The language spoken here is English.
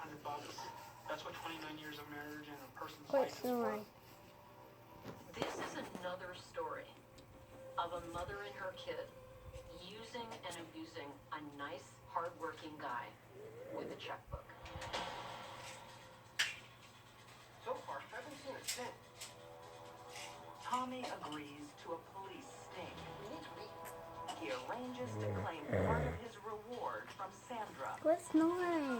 $100. That's what 29 years of marriage and a person's What's life is worth. This is another story of a mother and her kid using and abusing a nice, hardworking guy with a checkbook. So far, I haven't seen a cent. Tommy agrees to a police sting. He arranges to claim part of his reward from Sandra. What's snoring?